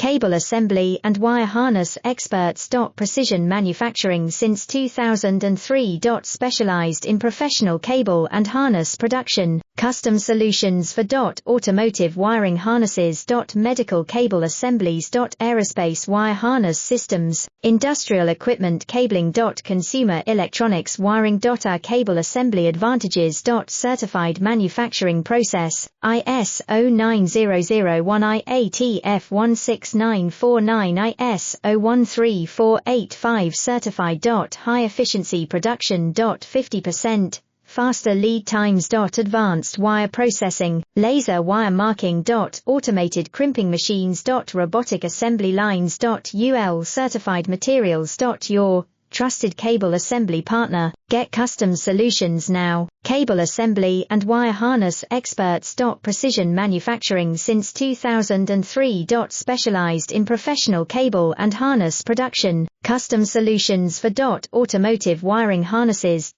Cable assembly and wire harness experts. Precision manufacturing since 2003. Specialized in professional cable and harness production, custom solutions for automotive wiring harnesses. Medical cable assemblies. Aerospace wire harness systems, industrial equipment cabling. Consumer electronics wiring. Our cable assembly advantages. Certified manufacturing process, ISO 9001 IATF 16949 ISO 13485 certified. High efficiency production. 50% faster lead times. Advanced wire processing, laser wire marking. Automated crimping machines. Robotic assembly lines. UL certified materials. Your trusted cable assembly partner. Get custom solutions now. Cable assembly and wire harness experts. Precision manufacturing since 2003. Specialized in professional cable and harness production, custom solutions for automotive wiring harnesses.